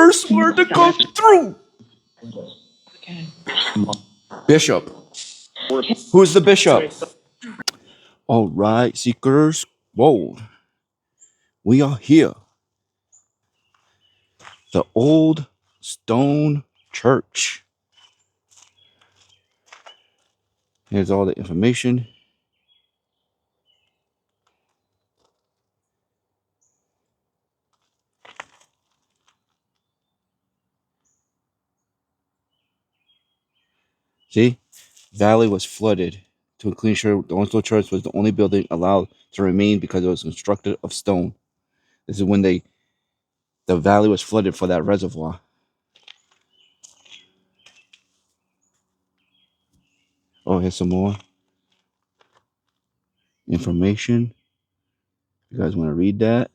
first word to come through. Bishop. Who's the bishop? All right, seekers. Whoa, we are here. The old stone church. Here's all the information. See, valley was flooded. To clean sure the Onslow Church was the only building allowed to remain because it was constructed of stone. This is when the valley was flooded for that reservoir. Oh, here's some more information. You guys want to read that?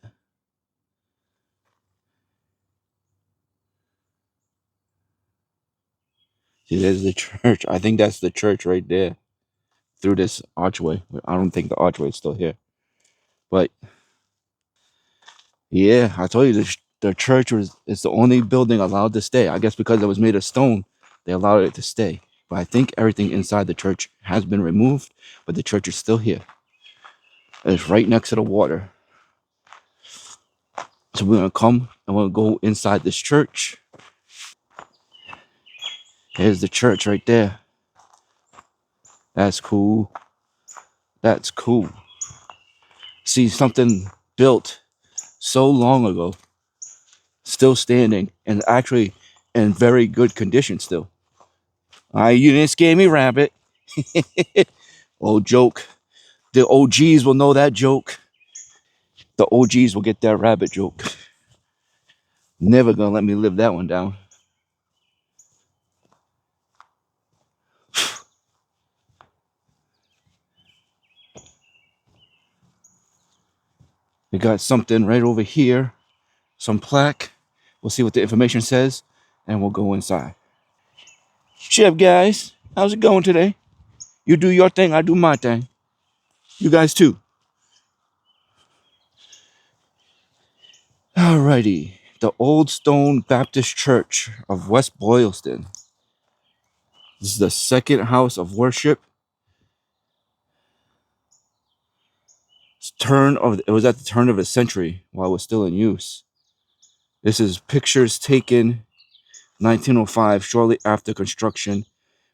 See, there's the church. I think that's the church right there through this archway. I don't think the archway is still here. But yeah, I told you the church is the only building allowed to stay. I guess because it was made of stone, they allowed it to stay. But I think everything inside the church has been removed, but the church is still here. It's right next to the water. So we're gonna come and we'll go inside this church. Here's the church right there. That's cool. That's cool. See, something built so long ago, still standing, and actually in very good condition still. You didn't scare me, rabbit. Old joke. The OGs will know that joke. The OGs will get that rabbit joke. Never gonna let me live that one down. We got something right over here. Some plaque. We'll see what the information says, and we'll go inside. Chef guys, how's it going today? You do your thing, I do my thing. You guys too. Alrighty. The Old Stone Baptist Church of West Boylston. This is the second house of worship. It was at the turn of the century while it was still in use. This is pictures taken 1905, shortly after construction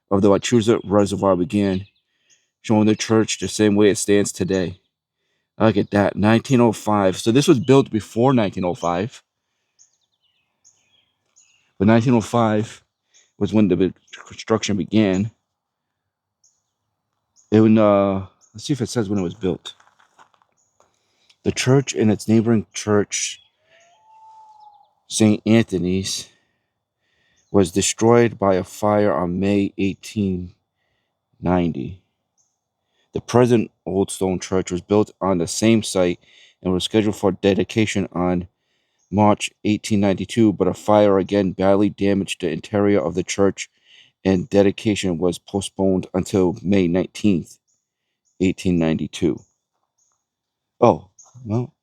of the Wachusett Reservoir began, showing the church the same way it stands today. Look at that, 1905. So this was built before 1905. But 1905 was when the construction began. Let's see if it says when it was built. The church and its neighboring church, St. Anthony's, was destroyed by a fire on May 1890. The present Old Stone Church was built on the same site and was scheduled for dedication on March 1892, but a fire again badly damaged the interior of the church, and dedication was postponed until May 19th, 1892. Oh, well,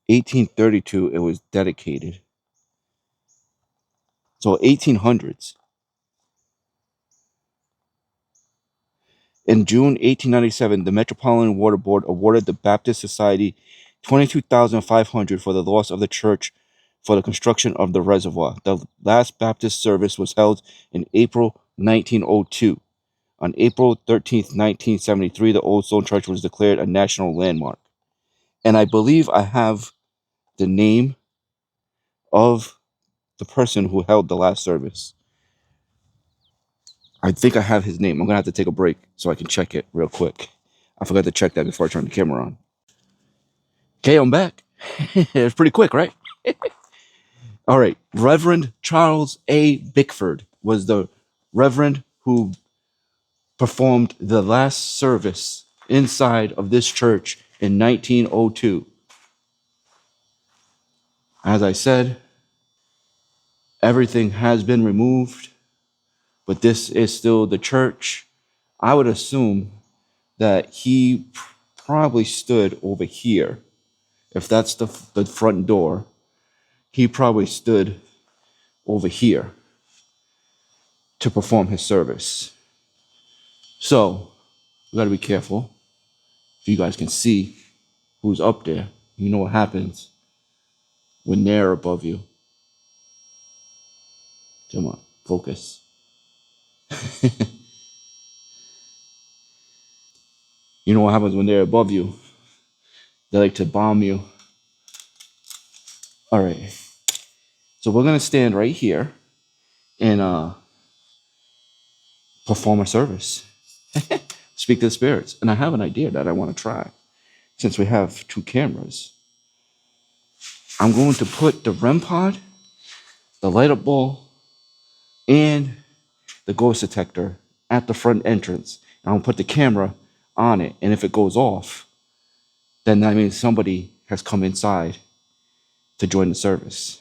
1832 it was dedicated. So 1800s. In June 1897, the Metropolitan Water Board awarded the Baptist Society $22,500 for the loss of the church for the construction of the reservoir. The last Baptist service was held in April 1902. On April 13th, 1973, the Old Stone Church was declared a national landmark. And I believe I have the name of the person who held the last service. I think I have his name. I'm going to have to take a break so I can check it real quick. I forgot to check that before I turned the camera on. Okay, I'm back. It's pretty quick, right? All right. Reverend Charles A. Bickford was the reverend who performed the last service inside of this church in 1902. As I said, everything has been removed, but this is still the church. I would assume that he probably stood over here. If that's the front door, he probably stood over here to perform his service. So we gotta be careful. If you guys can see who's up there, you know what happens when they're above you. Come on, focus. You know what happens when they're above you? They like to bomb you. All right. So we're gonna stand right here and perform a service. Speak to the spirits. And I have an idea that I want to try. Since we have 2 cameras, I'm going to put the REM pod, the light up ball, and the ghost detector at the front entrance. And I'll put the camera on it. And if it goes off, then that means somebody has come inside to join the service.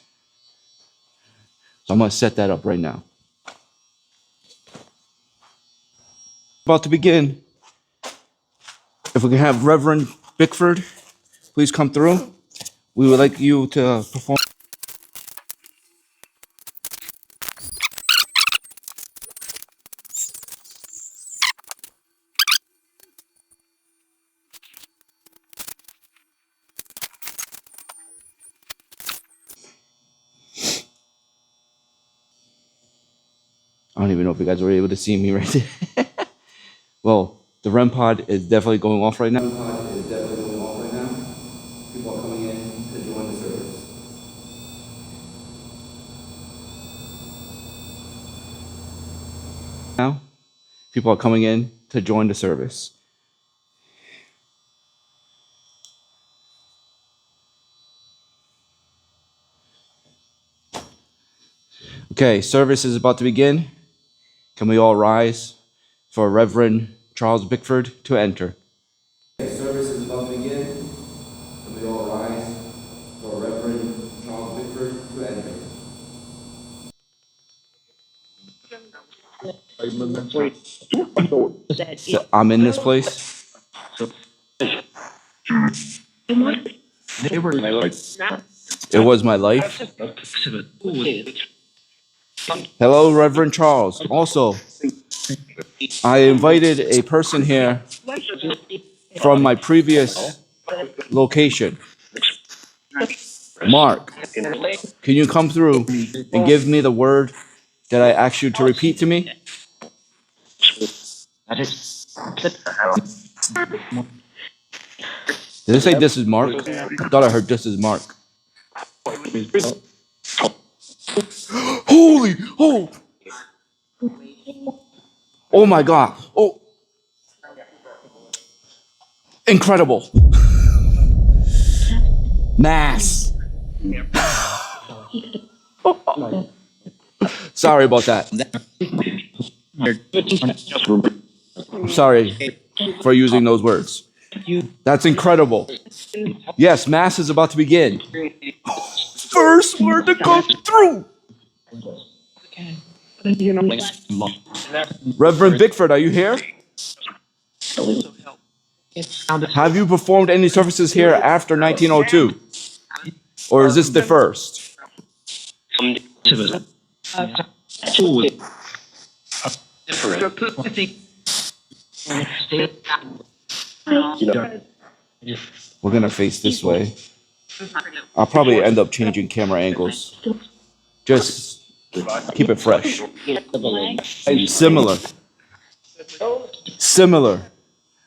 So I'm going to set that up right now. About to begin. If we can have Reverend Bickford please come through. We would like you to perform. I don't even know if you guys were able to see me right there. Well, the REM pod is definitely going off right now. The REM pod is definitely going off right now. People are coming in to join the service. Now, people are coming in to join the service. Okay, service is about to begin. Can we all rise for Reverend Charles Bickford to enter? Okay, service is about to begin. Can we all rise for Reverend Charles Bickford to enter? So I'm in this place. It was my life. Hello, Reverend Charles. Also, I invited a person here from my previous location. Mark, can you come through and give me the word that I asked you to repeat to me? Did it say this is Mark? I thought I heard this is Mark. Holy! Oh! Oh my God! Oh! Incredible! Mass! Sorry about that. I'm sorry for using those words. That's incredible. Yes, Mass is about to begin. First word to come through. Reverend Bickford, are you here? Have you performed any services here after 1902? Or is this the first? We're going to face this way. I'll probably end up changing camera angles. Just keep it fresh. Similar. Similar.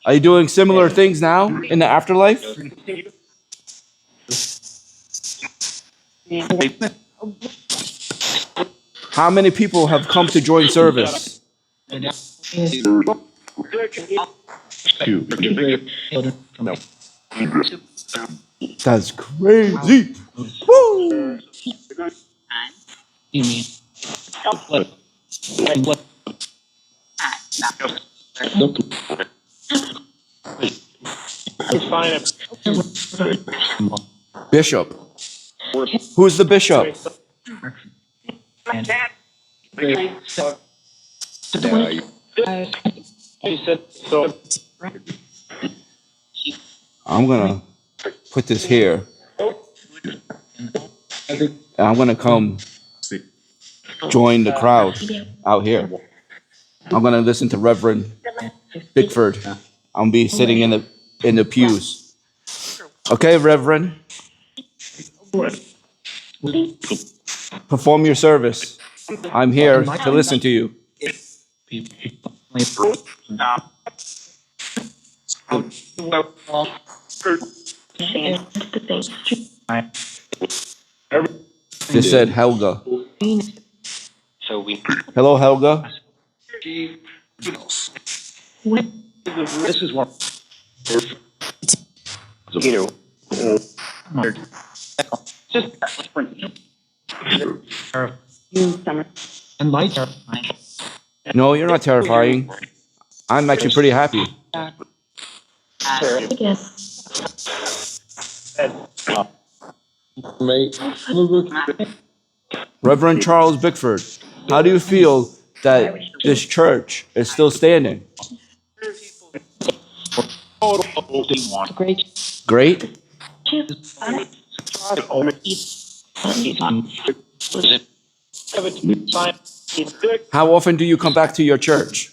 Are you doing similar things now in the afterlife? How many people have come to join service? That's crazy. Woo! Bishop. Who's the bishop? I'm gonna put this here. And I'm gonna come join the crowd out here. I'm gonna listen to Reverend Bickford. I'll be sitting in the pews. Okay, Reverend, perform your service. I'm here to listen to you. This said Helga. Hello, Helga. No, you're not terrifying. I'm actually pretty happy. Reverend Charles Bickford, how do you feel that this church is still standing? Great. How often do you come back to your church?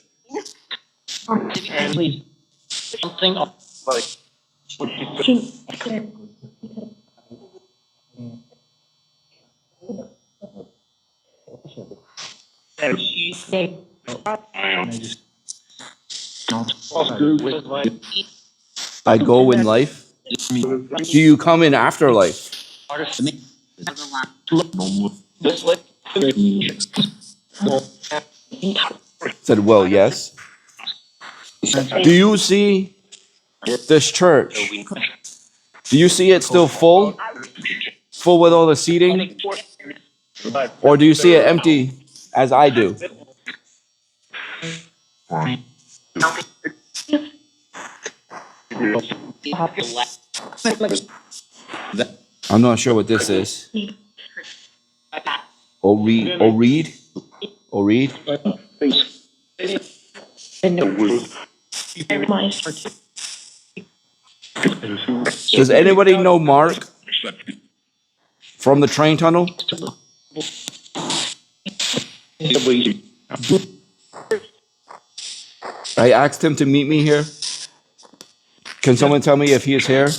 I go in life. Do you come in afterlife? Said, well, yes. Do you see this church? Do you see it still full? Full with all the seating? Or do you see it empty as I do? I'm not sure what this is. Read? Read? Does anybody know Mark from the train tunnel? I asked him to meet me here. Can someone tell me if he is here?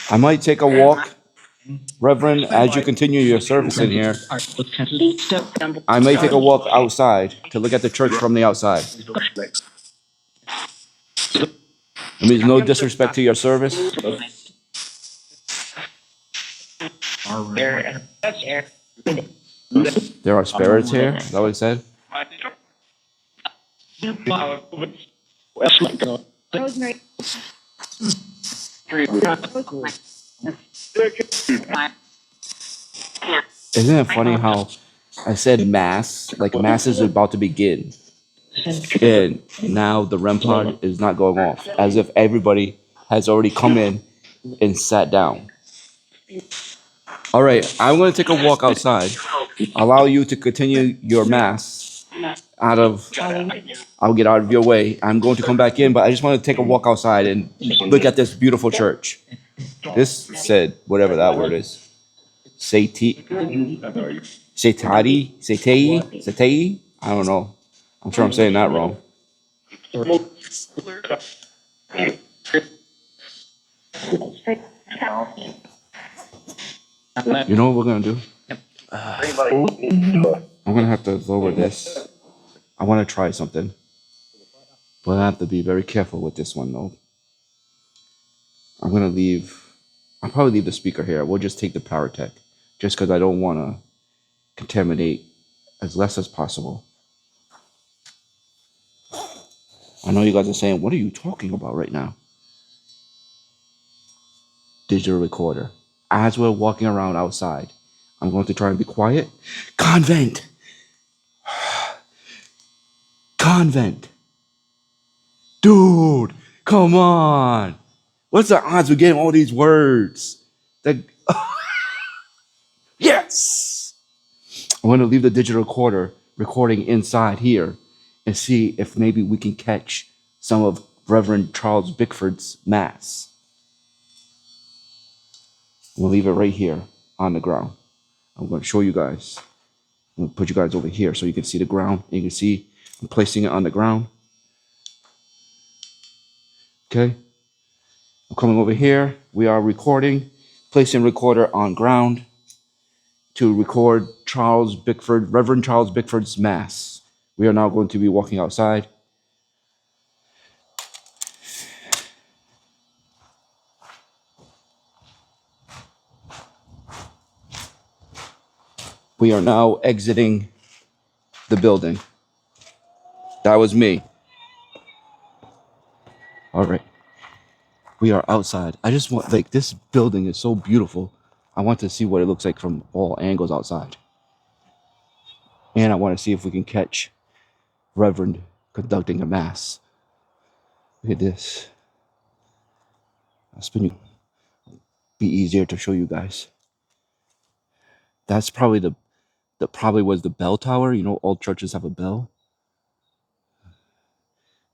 I might take a walk, Reverend, as you continue your service in here. I may take a walk outside to look at the church from the outside. I mean, no disrespect to your service. There are spirits here. Is that what he said? Isn't it funny how I said mass, like mass is about to begin, and now the REM pod is not going off, as if everybody has already come in and sat down. All right, I'm going to take a walk outside, allow you to continue your mass I'll get out of your way. I'm going to come back in, but I just want to take a walk outside and look at this beautiful church. This said, whatever that word is. Satei? I don't know. I'm sure I'm saying that wrong. You know what we're going to do? I'm going to have to lower this. I want to try something. But I have to be very careful with this one, though. I'll probably leave the speaker here. We'll just take the power tech, just because I don't want to contaminate as less as possible. I know you guys are saying, what are you talking about right now? Digital recorder. As we're walking around outside, I'm going to try and be quiet. Convent! Convent! Dude, come on! What's the odds of getting all these words? Yes! I'm going to leave the digital recorder recording inside here and see if maybe we can catch some of Reverend Charles Bickford's mass. We'll leave it right here on the ground. I'm going to show you guys. I'm going to put you guys over here so you can see the ground. And you can see I'm placing it on the ground. Okay. I'm coming over here. We are recording, placing recorder on ground to record Charles Bickford, Reverend Charles Bickford's mass. We are now going to be walking outside. We are now exiting the building. That was me. All right. We are outside. I just want, like, this building is so beautiful. I want to see what it looks like from all angles outside. And I want to see if we can catch Reverend conducting a mass. Look at this. I'll spin you. Be easier to show you guys. That's probably that probably was the bell tower. You know, all churches have a bell.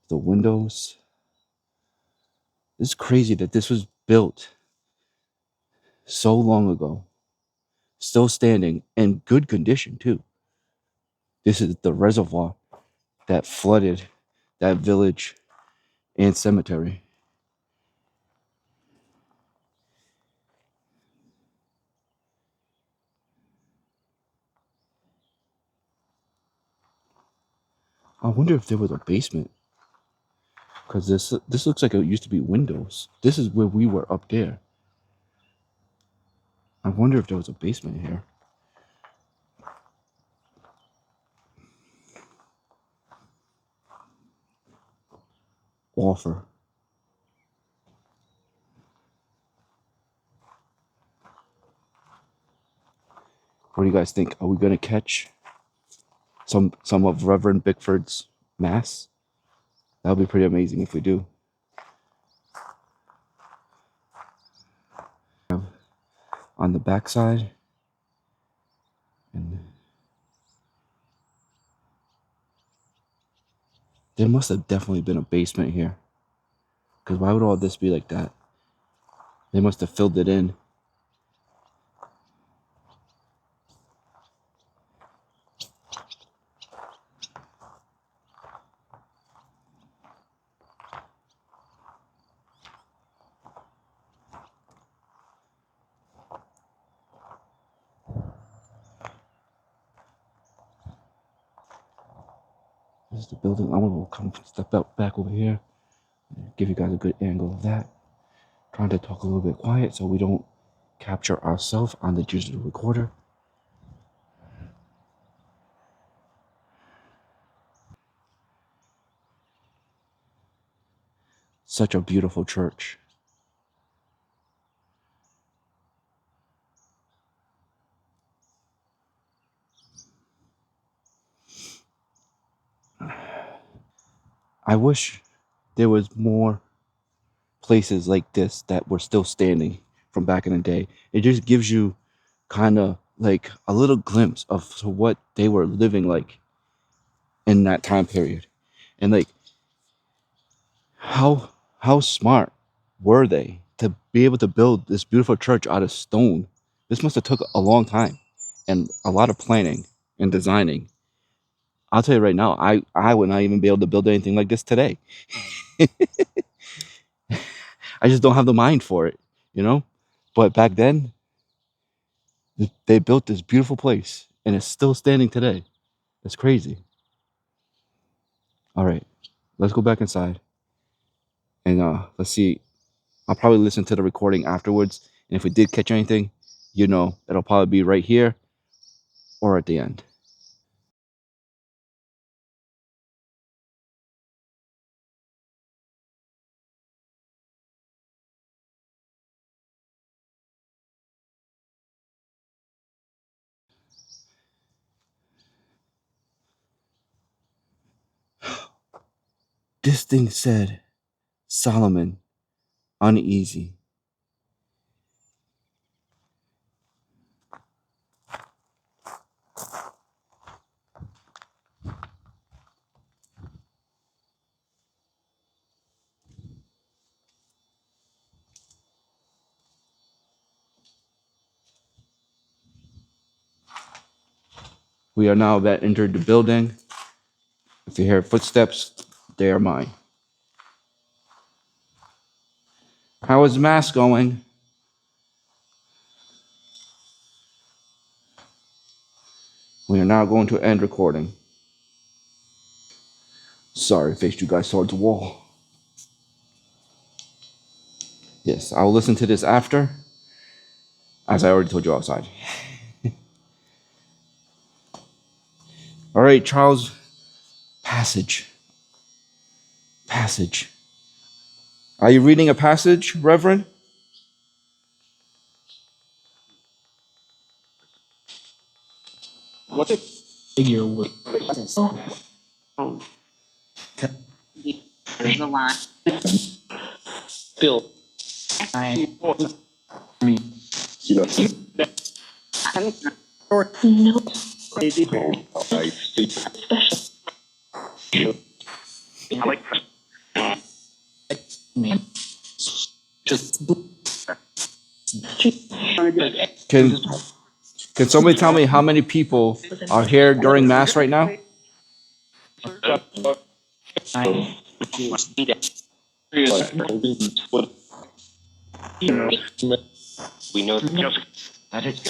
The windows. It's crazy that this was built so long ago, still standing in good condition too. This is the reservoir that flooded that village and cemetery. I wonder if there was a basement, because this looks like it used to be windows. This is where we were up there. I wonder if there was a basement here. Offer. What do you guys think? Are we gonna catch some of Reverend Bickford's mass? That would be pretty amazing if we do. On the backside, and there must have definitely been a basement here. Because why would all this be like that? They must have filled it in. This is the building. I want to come step out back over here, give you guys a good angle of that. Trying to talk a little bit quiet so we don't capture ourselves on the digital recorder. Such a beautiful church. I wish there was more places like this that were still standing from back in the day. It just gives you kind of like a little glimpse of what they were living like in that time period. And like how smart were they to be able to build this beautiful church out of stone? This must have took a long time and a lot of planning and designing. I'll tell you right now, I would not even be able to build anything like this today. I just don't have the mind for it, you know? But back then, they built this beautiful place and it's still standing today. It's crazy. All right, let's go back inside and let's see. I'll probably listen to the recording afterwards. And if we did catch anything, you know, it'll probably be right here or at the end. This thing said Solomon uneasy. We are now about entered the building. If you hear footsteps, they are mine. How is Mass going? We are now going to end recording. Sorry, faced you guys towards the wall. Yes, I'll listen to this after, as I already told you outside. All right, Charles, passage. Passage. Are you reading a passage, Reverend? What a figure would there's the line. Bill, I mean, you know, or no, I like me. Just Can somebody tell me how many people are here during Mass right now? I we know that it's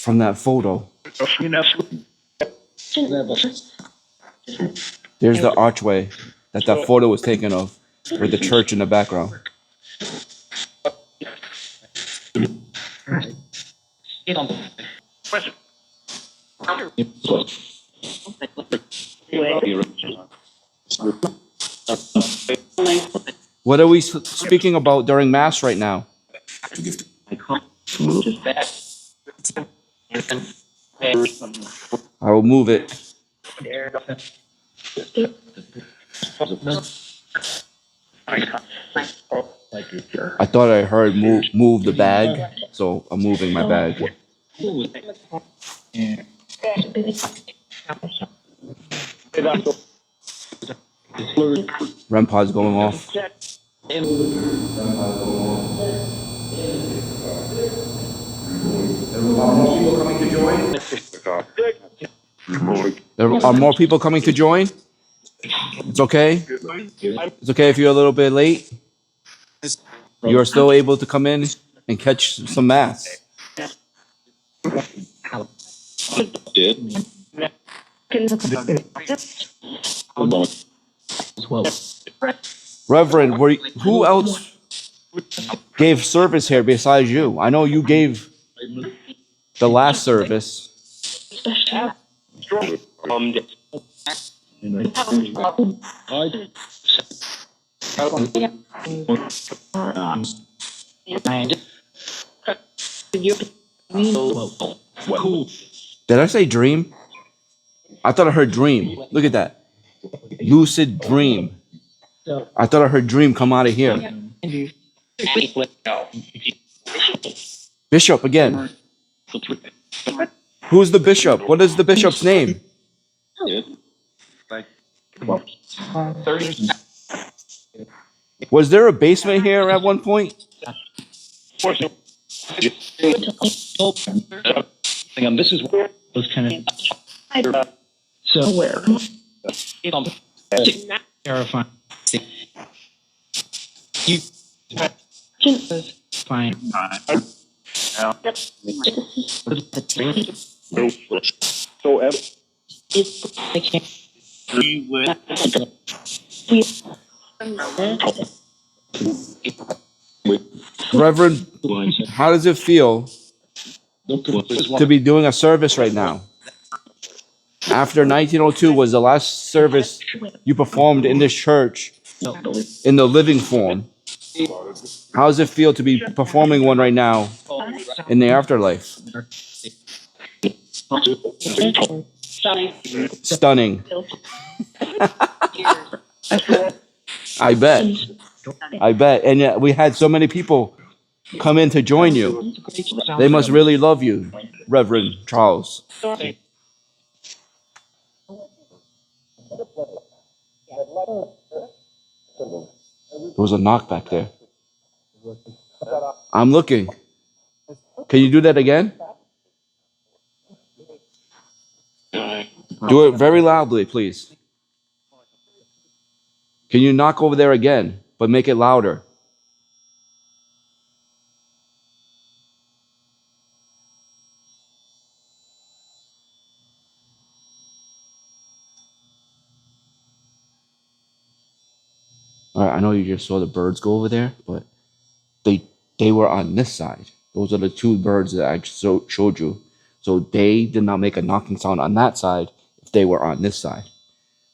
From that photo, there's the archway that photo was taken of, with the church in the background. What are we speaking about during Mass right now? I will move it. I thought I heard move the bag, so I'm moving my bag. REM pod's going off. There are more people coming to join. It's okay. It's okay if you're a little bit late. You're still able to come in and catch some Mass. Reverend, who else gave service here besides you? I know you gave the last service. Did I say dream? I thought I heard dream. Look at that. Lucid dream. I thought I heard dream come out of here. Bishop again. Who's the bishop? What is the bishop's name? Was there a basement here at one point? This is what was kind of so where terrifying. You fine. So Reverend, how does it feel to be doing a service right now? After 1902 was the last service you performed in this church in the living form. How does it feel to be performing one right now in the afterlife? Stunning. I bet. I bet. And yet we had so many people come in to join you. They must really love you, Reverend Charles. was a knock back there. I'm looking. Can you do that again? Do it very loudly, please. Can you knock over there again, but make it louder? All right, I know you just saw the birds go over there, but they they were on this side. Those are the two birds that I showed you. So they did not make a knocking sound on that side if they were on this side.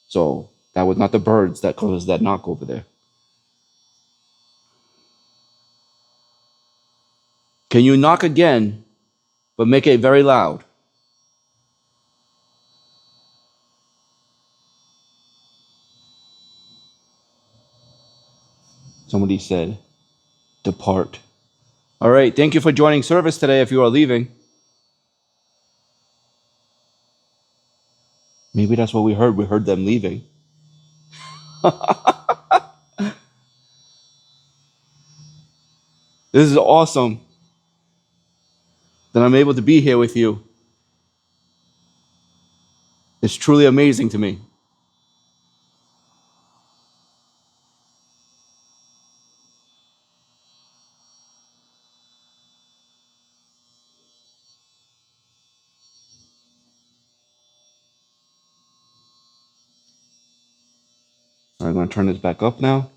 So that was not the birds that caused that knock over there. Can you knock again, but make it very loud? Somebody said, depart. All right, thank you for joining service today if you are leaving. Maybe that's what we heard. We heard them leaving. This is awesome that I'm able to be here with you. It's truly amazing to me. All right, I'm going to turn this back up now.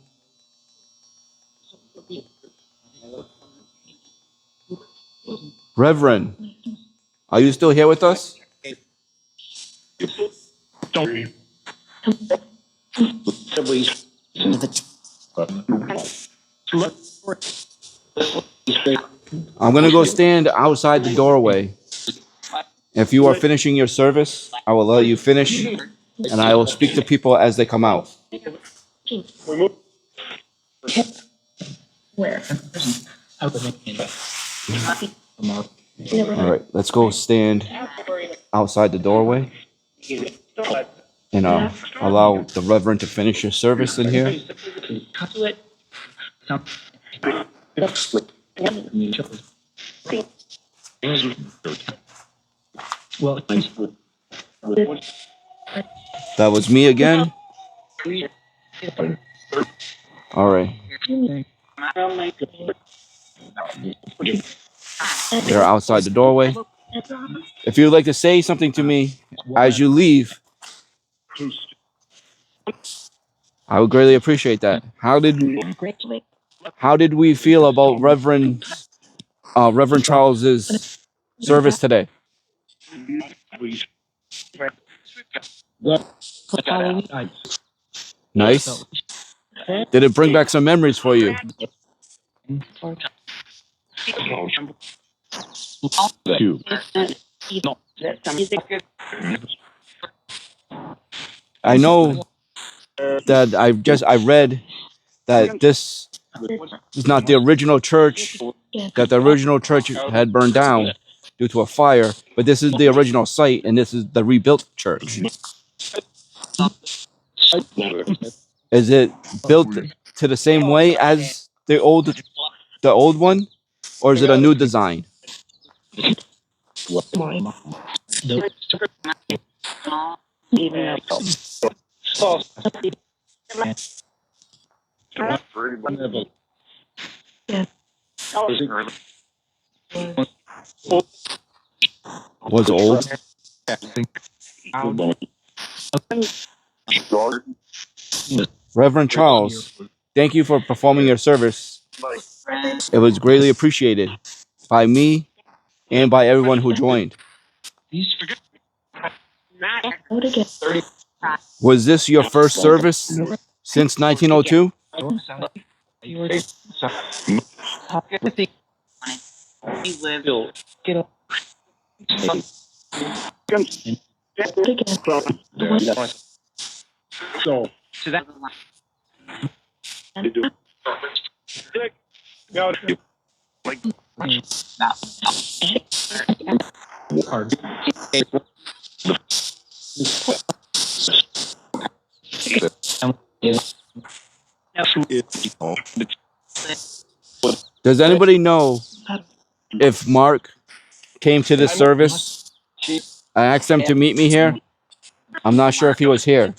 Reverend, are you still here with us? I'm going to go stand outside the doorway. If you are finishing your service, I will let you finish, and I will speak to people as they come out. All right, let's go stand outside the doorway and allow the Reverend to finish his service in here. That was me again. All right. They're outside the doorway. If you'd like to say something to me as you leave, I would greatly appreciate that. How did we feel about Reverend Charles's service today? Nice. Did it bring back some memories for you? I know that I read that this is not the original church, that the original church had burned down due to a fire, but this is the original site and this is the rebuilt church. Is it built to the same way as the old one, or is it a new design? Was old? Reverend Charles, thank you for performing your service. It was greatly appreciated by me and by everyone who joined. Was this your first service since 1902? Does anybody know if Mark came to this service? I asked him to meet me here. I'm not sure if he was here.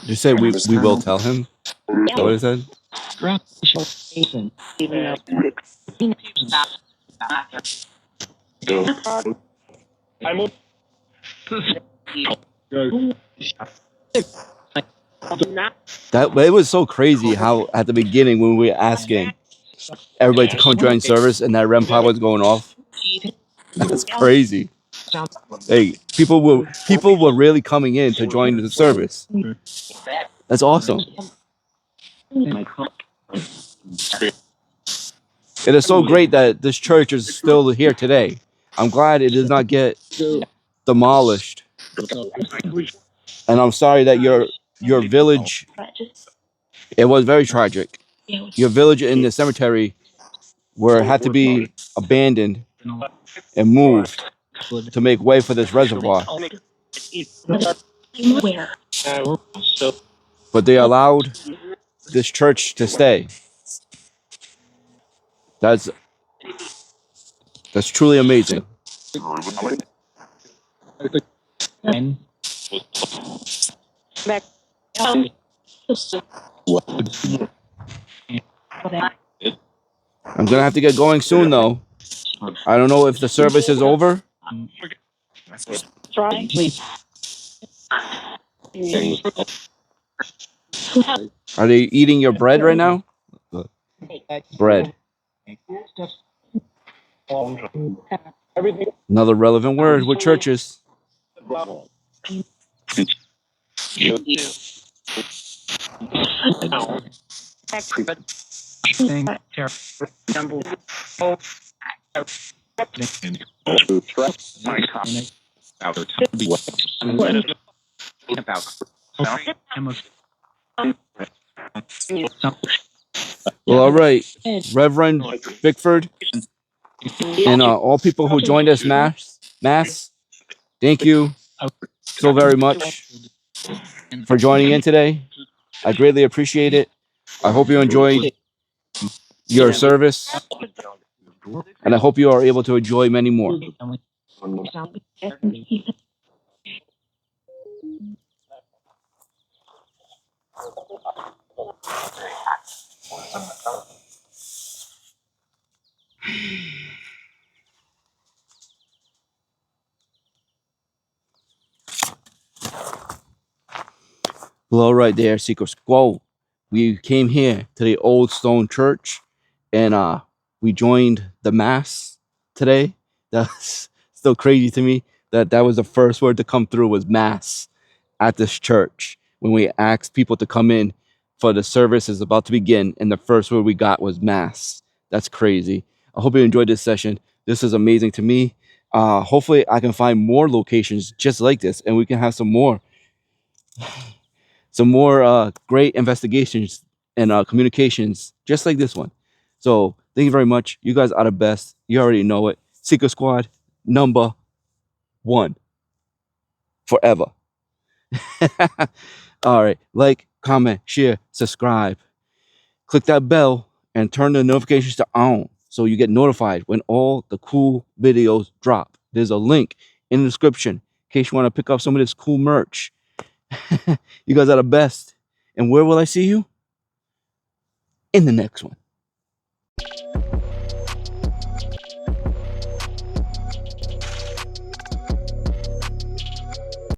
You say we will tell him? Is that what he said? That it was so crazy how at the beginning when we were asking everybody to come join service and that REM pod was going off. That's crazy. Hey, people were really coming in to join the service. That's awesome. It is so great that this church is still here today. I'm glad it did not get demolished. And I'm sorry that your village, it was very tragic. Your village in the cemetery where it had to be abandoned and moved to make way for this reservoir. But they allowed this church to stay. That's truly amazing. I'm gonna have to get going soon though. I don't know if the service is over. Are they eating your bread right now? Bread. Another relevant word with churches. Well, all right, Reverend Bickford, and all people who joined us mass. Thank you so very much for joining in today. I greatly appreciate it. I hope you enjoyed your service, and I hope you are able to enjoy many more. Well, all right there, Secret Squad. We came here to the old stone church, and we joined the mass today. That's still crazy to me that that was the first word to come through was mass at this church when we asked people to come in for the service is about to begin, and the first word we got was mass. That's crazy. I hope you enjoyed this session. This is amazing to me. Hopefully, I can find more locations just like this, and we can have some more great investigations and communications just like this one. So thank you very much. You guys are the best. You already know it. Secret Squad #1 forever. All right. Like, comment, share, subscribe. Click that bell and turn the notifications to on so you get notified when all the cool videos drop. There's a link in the description in case you want to pick up some of this cool merch. You guys are the best. And where will I see you? In the next one.